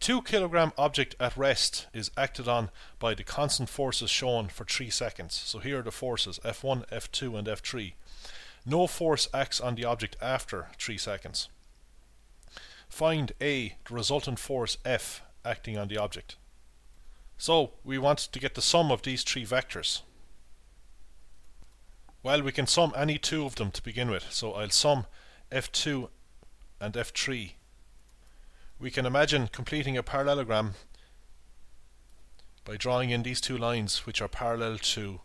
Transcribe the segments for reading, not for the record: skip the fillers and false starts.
2 kilogram object at rest is acted on by the constant forces shown for 3 seconds. So here are the forces, F1, F2 and F3. No force acts on the object after 3 seconds. Find A, the resultant force F acting on the object. So we want to get the sum of these 3 vectors. Well, we can sum any 2 of them to begin with. So I'll sum F2 and F3. We can imagine completing a parallelogram by drawing in these 2 lines which are parallel to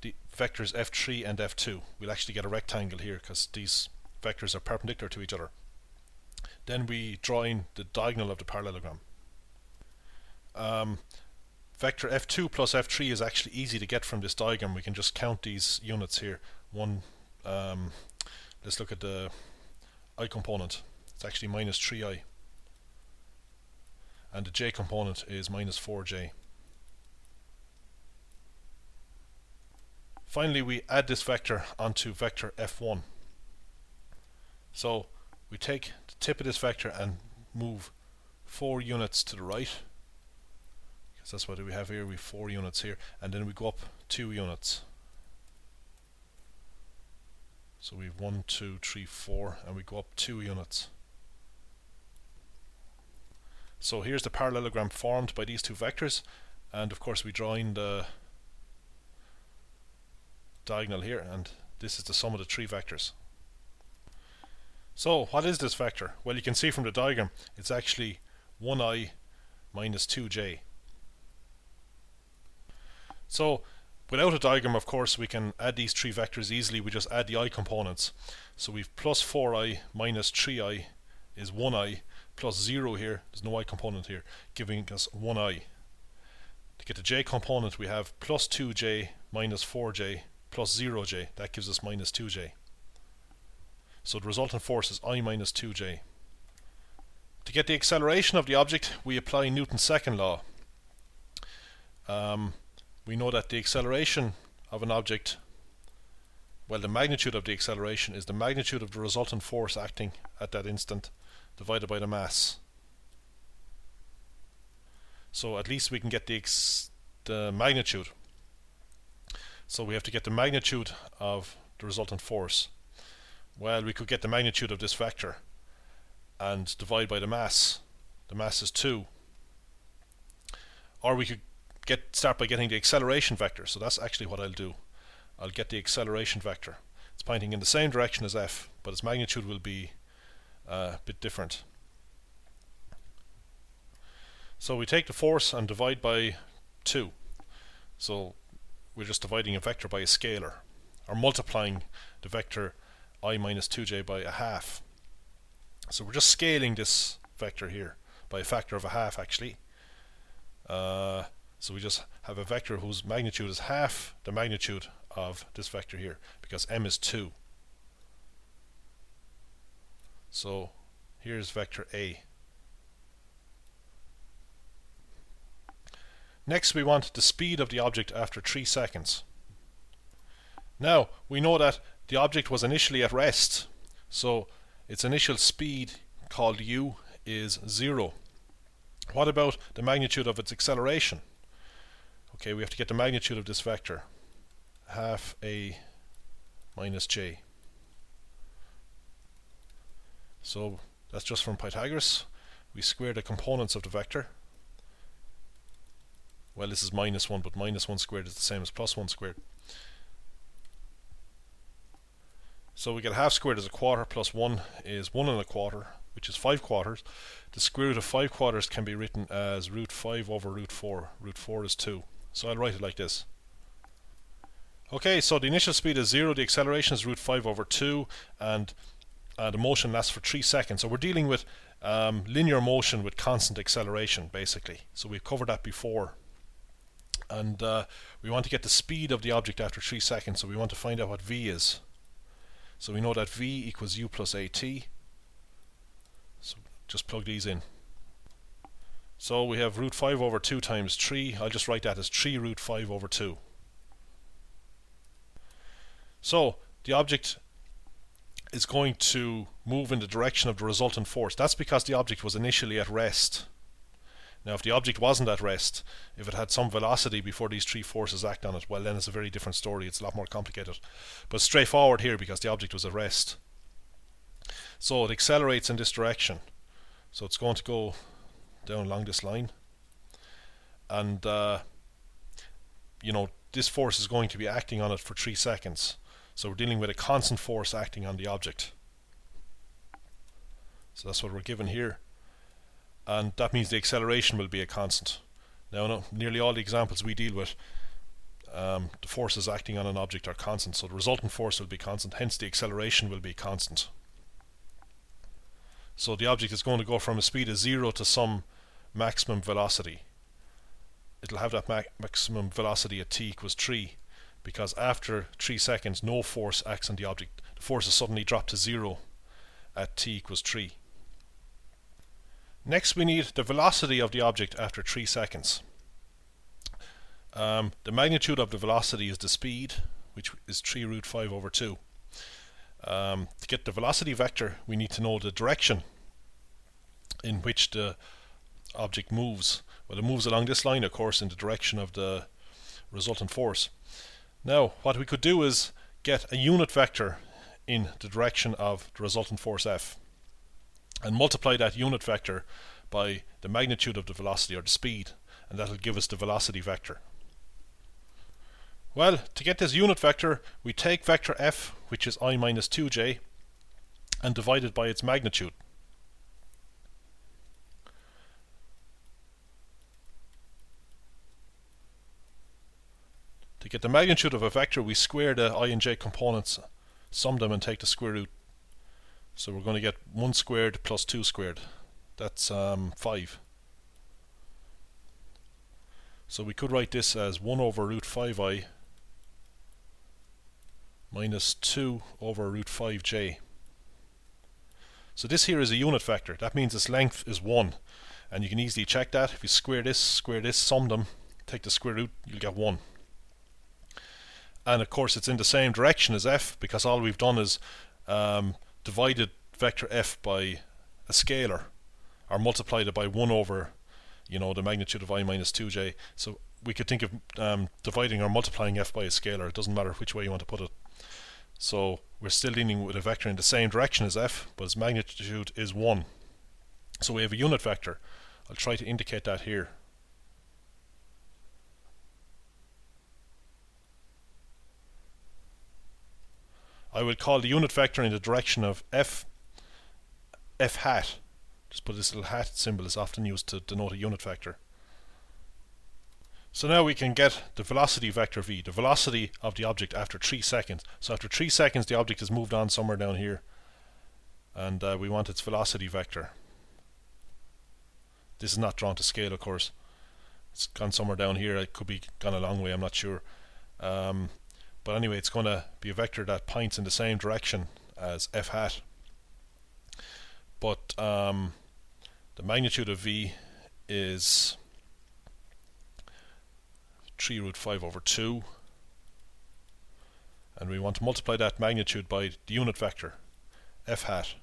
the vectors F3 and F2. We'll actually get a rectangle here because these vectors are perpendicular to each other. Then we draw in the diagonal of the parallelogram. Vector F2 plus F3 is actually easy to get from this diagram. We can just count these units here. Let's look at the I component. It's actually minus 3i. And the j component is minus 4j. Finally, we add this vector onto vector F1. So we take the tip of this vector and move 4 units to the right, because that's what we have here. We have 4 units here, and then we go up 2 units. So we have 1, 2, 3, 4, and we go up 2 units. So here's the parallelogram formed by these 2 vectors, and of course we draw in the diagonal here, and this is the sum of the 3 vectors. So what is this vector? Well, you can see from the diagram it's actually 1i minus 2j. So without a diagram, of course, we can add these 3 vectors easily. We just add the I components. So we've plus 4i minus 3i is 1i, plus 0 here, there's no I component here, giving us 1i. To get the j component, we have plus 2j minus 4j plus 0j. That gives us minus 2j. So the resultant force is I minus 2j. To get the acceleration of the object, we apply Newton's second law. We know that the acceleration of an object, well, the magnitude of the acceleration is the magnitude of the resultant force acting at that instant divided by the mass. So at least we can get the magnitude. So we have to get the magnitude of the resultant force. Well, we could get the magnitude of this vector and divide by the mass. The mass is 2. Or we could start by getting the acceleration vector. So that's actually what I'll do. I'll get the acceleration vector. It's pointing in the same direction as f, but its magnitude will be a bit different. So we take the force and divide by 2. So we're just dividing a vector by a scalar, or multiplying the vector I minus 2j by a half. So we're just scaling this vector here by a factor of a half, actually. So we just have a vector whose magnitude is half the magnitude of this vector here, because m is 2. So here's vector A. Next, we want the speed of the object after 3 seconds. Now, we know that the object was initially at rest, so its initial speed, called u, is 0. What about the magnitude of its acceleration? Okay, we have to get the magnitude of this vector, half a minus j. So that's just from Pythagoras. We square the components of the vector. Well, this is minus 1, but minus 1 squared is the same as plus 1 squared. So we get half squared as a quarter, plus 1 is 1 1/4, which is 5 quarters. The square root of 5 quarters can be written as root 5 over root 4. Root 4 is 2. So I'll write it like this. Okay, so the initial speed is 0, the acceleration is root 5 over 2, and the motion lasts for 3 seconds. So we're dealing with linear motion with constant acceleration, basically. So we've covered that before. And we want to get the speed of the object after 3 seconds, so we want to find out what v is. So we know that v equals u plus at. So just plug these in. So we have root 5 over 2 times 3. I'll just write that as 3 root 5 over 2. So the object is going to move in the direction of the resultant force. That's because the object was initially at rest. Now if the object wasn't at rest, if it had some velocity before these three forces act on it, well then it's a very different story, it's a lot more complicated. But it's straightforward here because the object was at rest. So it accelerates in this direction. So it's going to go down along this line. And this force is going to be acting on it for 3 seconds. So we're dealing with a constant force acting on the object. So that's what we're given here. And that means the acceleration will be a constant. Now, nearly all the examples we deal with, the forces acting on an object are constant. So the resultant force will be constant, hence the acceleration will be constant. So the object is going to go from a speed of 0 to some maximum velocity. It'll have that maximum velocity at t equals 3, because after 3 seconds no force acts on the object. The force is suddenly dropped to 0 at t equals 3. Next we need the velocity of the object after 3 seconds. The magnitude of the velocity is the speed, which is 3 root 5 over 2. To get the velocity vector we need to know the direction in which the object moves. Well, it moves along this line, of course, in the direction of the resultant force. Now, what we could do is get a unit vector in the direction of the resultant force F and multiply that unit vector by the magnitude of the velocity or the speed, and that'll give us the velocity vector. Well, to get this unit vector, we take vector F, which is I minus 2j, and divide it by its magnitude. To get the magnitude of a vector, we square the I and j components, sum them and take the square root. So we're going to get 1 squared plus 2 squared. That's 5. So we could write this as 1 over root 5i minus 2 over root 5j. So this here is a unit vector. That means its length is 1. And you can easily check that. If you square this, sum them, take the square root, you'll get 1. And of course it's in the same direction as f, because all we've done is divided vector f by a scalar, or multiplied it by 1 over the magnitude of I minus 2j. So we could think of dividing or multiplying f by a scalar. It doesn't matter which way you want to put it. So we're still dealing with a vector in the same direction as f, but its magnitude is 1. So we have a unit vector. I'll try to indicate that here. I will call the unit vector in the direction of f hat. Just put this little hat symbol, is often used to denote a unit vector. So now we can get the velocity vector v, the velocity of the object after 3 seconds. So after 3 seconds the object has moved on somewhere down here, and we want its velocity vector. This is not drawn to scale, of course. It's gone somewhere down here. It could be gone a long way, I'm not sure. But anyway, it's going to be a vector that points in the same direction as f hat. But the magnitude of v is 3 root 5 over 2. And we want to multiply that magnitude by the unit vector, f hat.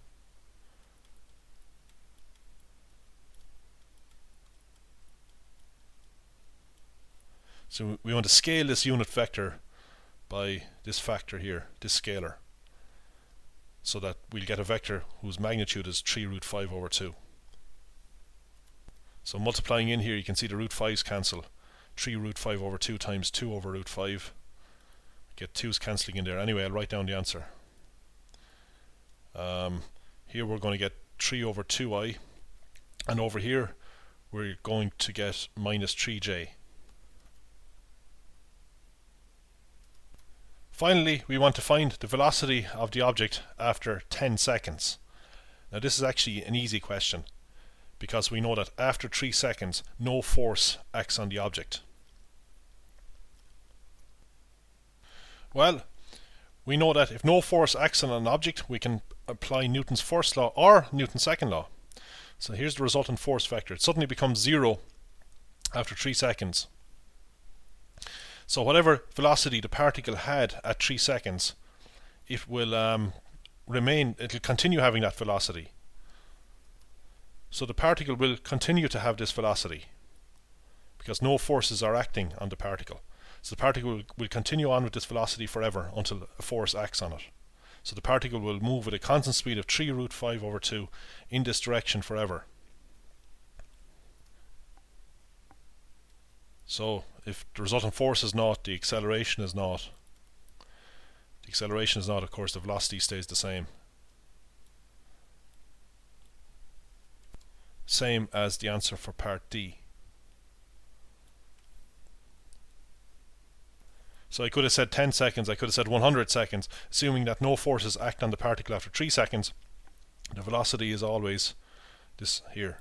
So we want to scale this unit vector by this factor here, this scalar, so that we'll get a vector whose magnitude is 3 root 5 over 2. So multiplying in here, you can see the root 5's cancel. 3 root 5 over 2 times 2 over root 5. Get 2's cancelling in there. Anyway, I'll write down the answer. Here we're going to get 3 over 2i, and over here we're going to get minus 3j. Finally, we want to find the velocity of the object after 10 seconds. Now this is actually an easy question, because we know that after 3 seconds no force acts on the object. Well, we know that if no force acts on an object, we can apply Newton's first law or Newton's second law. So here's the resultant force vector. It suddenly becomes 0 after 3 seconds. So whatever velocity the particle had at 3 seconds, it will it'll continue having that velocity. So the particle will continue to have this velocity because no forces are acting on the particle. So the particle will continue on with this velocity forever until a force acts on it. So the particle will move with a constant speed of 3 root 5 over 2 in this direction forever. So if the resultant force is naught, the acceleration is naught. The acceleration is naught, of course, the velocity stays the same. Same as the answer for part D. So I could have said 10 seconds, I could have said 100 seconds, assuming that no forces act on the particle after 3 seconds. The velocity is always this here.